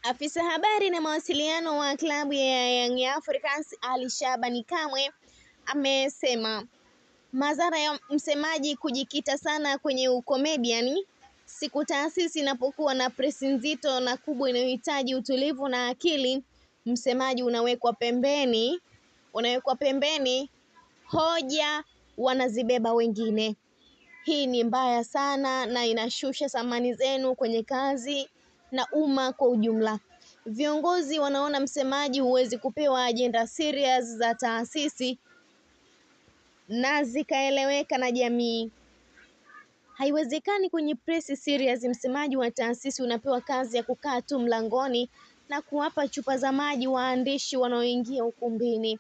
Afisa habari na mawasiliano wa klabu ya Young Africans Ali Shabani Kamwe amesema madhara ya msemaji kujikita sana kwenye ukomediani. Siku taasisi inapokuwa na presi nzito na kubwa inayohitaji utulivu na akili, msemaji unawekwa pembeni, hoja wanazibeba wengine. Hii ni mbaya sana na inashusha thamani zenu kwenye kazi na umma kwa ujumla. Viongozi wanaona msemaji huwezi kupewa ajenda serious za taasisi na zikaeleweka na jamii. Haiwezekani kwenye press serious msemaji wa taasisi unapewa kazi ya kukaa tu mlangoni na kuwapa chupa za maji waandishi wanaoingia ukumbini.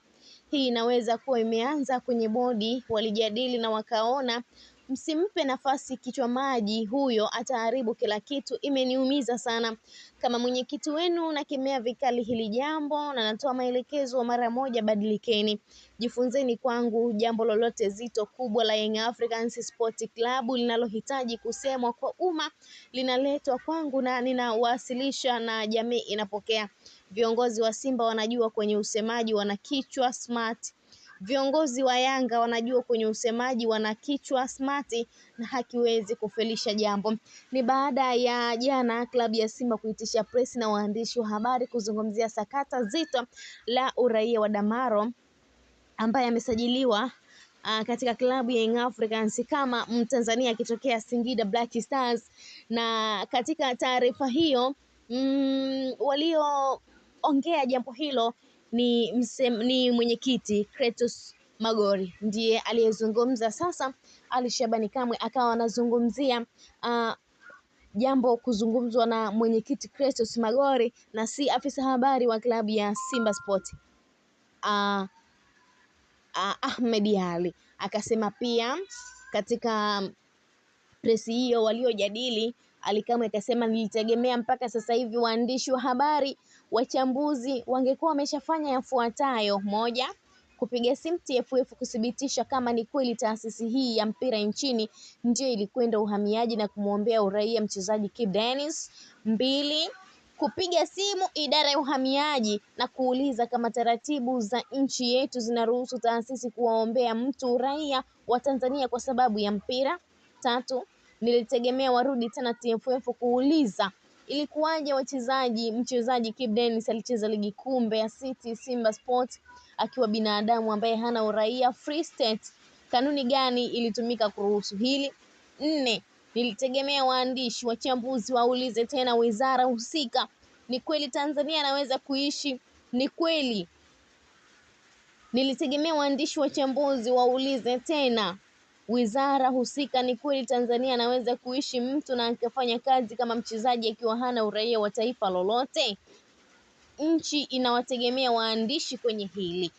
Hii inaweza kuwa imeanza kwenye bodi, walijadili na wakaona msimpe nafasi kichwa maji, huyo ataharibu kila kitu. Imeniumiza sana. Kama mwenyekiti wenu nakemea vikali hili jambo na natoa maelekezo mara moja, badilikeni. Jifunzeni kwangu. Jambo lolote zito kubwa la Young Africans Sport Club linalohitaji kusemwa kwa umma linaletwa kwangu na ninawasilisha na jamii inapokea. Viongozi wa Simba wanajua kwenye usemaji wana kichwa smart. Viongozi wa Yanga wanajua kwenye usemaji wana kichwa smart na hakiwezi kufelisha jambo. Ni baada ya jana klabu ya Simba kuitisha press na waandishi wa habari kuzungumzia sakata zito la uraia wa Damaro ambaye amesajiliwa katika klabu ya Young Africans kama Mtanzania akitokea Singida Black Stars. Na katika taarifa hiyo walioongea jambo hilo ni mwenyekiti Kretos Magori, ndiye aliyezungumza. Sasa Ali Shabani Kamwe akawa anazungumzia jambo kuzungumzwa na mwenyekiti Kretos Magori na si afisa habari wa klabu ya Simba Sport Ahmed Ali. Akasema pia katika presi hiyo waliojadili, Ali Kamwe akasema nilitegemea mpaka sasa hivi waandishi wa habari wachambuzi wangekuwa wameshafanya yafuatayo: moja, kupiga simu TFF kuthibitisha kama ni kweli taasisi hii ya mpira nchini ndio ilikwenda uhamiaji na kumwombea uraia mchezaji Kibu Denis. Mbili, kupiga simu idara ya uhamiaji na kuuliza kama taratibu za nchi yetu zinaruhusu taasisi kuwaombea mtu uraia wa Tanzania kwa sababu ya mpira. Tatu, nilitegemea warudi tena TFF kuuliza ilikuwaje mchezaji Kibu Denis alicheza ligi kuu Mbeya City Simba Sport akiwa binadamu ambaye hana uraia free state. Kanuni gani ilitumika kuruhusu hili? Nne, nilitegemea waandishi wachambuzi waulize tena wizara husika, ni kweli Tanzania anaweza kuishi? Ni kweli. Nilitegemea waandishi wachambuzi waulize tena wizara husika, ni kweli Tanzania anaweza kuishi mtu na akafanya kazi kama mchezaji akiwa hana uraia wa taifa lolote? Nchi inawategemea waandishi kwenye hili.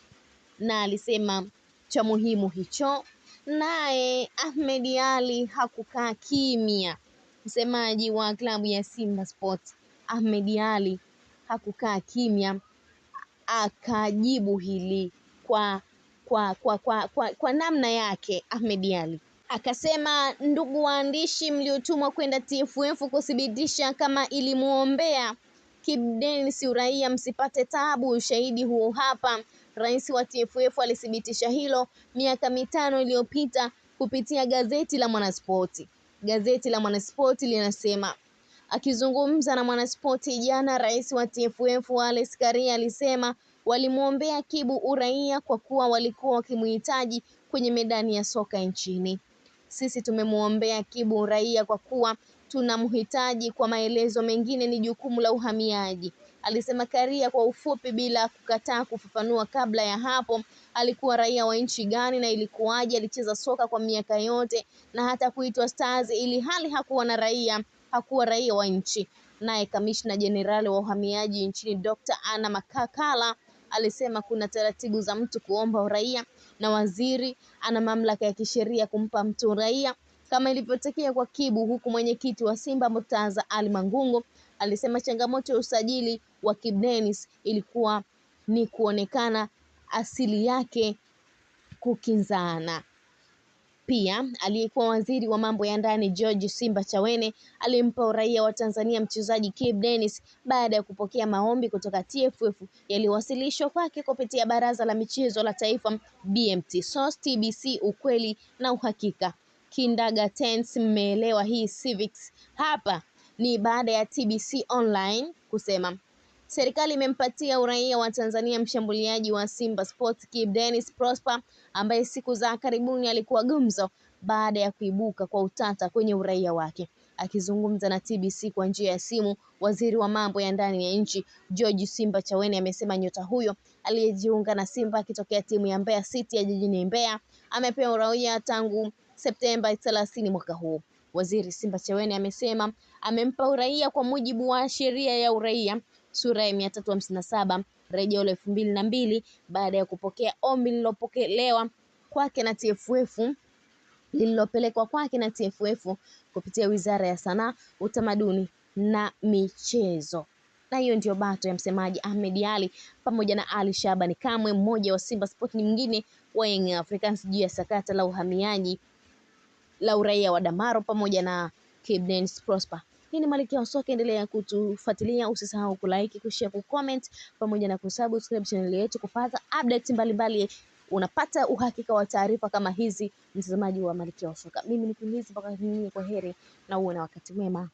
Na alisema cha muhimu hicho. Naye Ahmed Ali hakukaa kimya. Msemaji wa klabu ya Simba Sport Ahmed Ali hakukaa kimya, akajibu hili kwa namna yake. Ahmed Ali akasema, ndugu waandishi mliotumwa kwenda TFF kuthibitisha kama ilimuombea Kibu Denis uraia, msipate taabu. Ushahidi huo hapa. Rais wa TFF alithibitisha hilo miaka 5 iliyopita kupitia gazeti la Mwanaspoti. Gazeti la Mwanaspoti linasema, akizungumza na Mwanaspoti jana, rais wa TFF Wallace Karia alisema walimuombea Kibu uraia kwa kuwa walikuwa wakimhitaji kwenye medani ya soka nchini. Sisi tumemuombea Kibu uraia kwa kuwa tunamhitaji, kwa maelezo mengine ni jukumu la uhamiaji, alisema Karia kwa ufupi bila kukataa kufafanua kabla ya hapo alikuwa raia wa nchi gani na ilikuwaje alicheza soka kwa miaka yote na hata kuitwa Stars ili hali hakuwa raia wa nchi. Naye kamishna jenerali wa uhamiaji nchini Dr. Anna Makakala alisema kuna taratibu za mtu kuomba uraia na waziri ana mamlaka ya kisheria kumpa mtu uraia kama ilivyotokea kwa Kibu, huku mwenyekiti wa Simba Murtaza Ali Mangungu alisema changamoto ya usajili wa Kibu Denis ilikuwa ni kuonekana asili yake kukinzana. Pia aliyekuwa waziri wa mambo ya ndani George Simbachawene alimpa uraia wa Tanzania mchezaji Kibu Denis baada ya kupokea maombi kutoka TFF yaliyowasilishwa kwake kupitia Baraza la Michezo la Taifa BMT. Source TBC, ukweli na uhakika. Kindergartens, mmeelewa hii civics. Hapa ni baada ya TBC Online kusema serikali imempatia uraia wa Tanzania mshambuliaji wa Simba Sports Kibu Denis Prosper ambaye siku za karibuni alikuwa gumzo baada ya kuibuka kwa utata kwenye uraia wake. Akizungumza na TBC kwa njia ya simu, waziri wa mambo ya ndani ya nchi George Simbachawene amesema nyota huyo aliyejiunga na Simba akitokea timu ya Mbeya City ya jijini Mbeya amepewa uraia tangu Septemba 30 mwaka huu. Waziri Simbachawene amesema amempa uraia kwa mujibu wa sheria ya uraia sura ya 357 rejea 2002 baada ya kupokea ombi lililopelekwa kwake na TFF kupitia Wizara ya Sanaa, Utamaduni na Michezo. Na hiyo ndio bato ya msemaji Ahmed Ally pamoja na Ali Shabani Kamwe, mmoja wa Simba Sport, ni mwingine wa Young Africans, juu ya sakata la uhamiaji la uraia wa Damaro pamoja na Kibu Denis Prosper. Hii ni Malkia wa Soka, endelea kutufuatilia, usisahau kulike, kushare, kucomment pamoja na kusubscribe channel yetu kupata updates mbalimbali. Unapata uhakika wa taarifa kama hizi, mtazamaji wa Malkia wa Soka. Mimi ni Kulizi mpaka kwa heri na uwe na wakati mwema.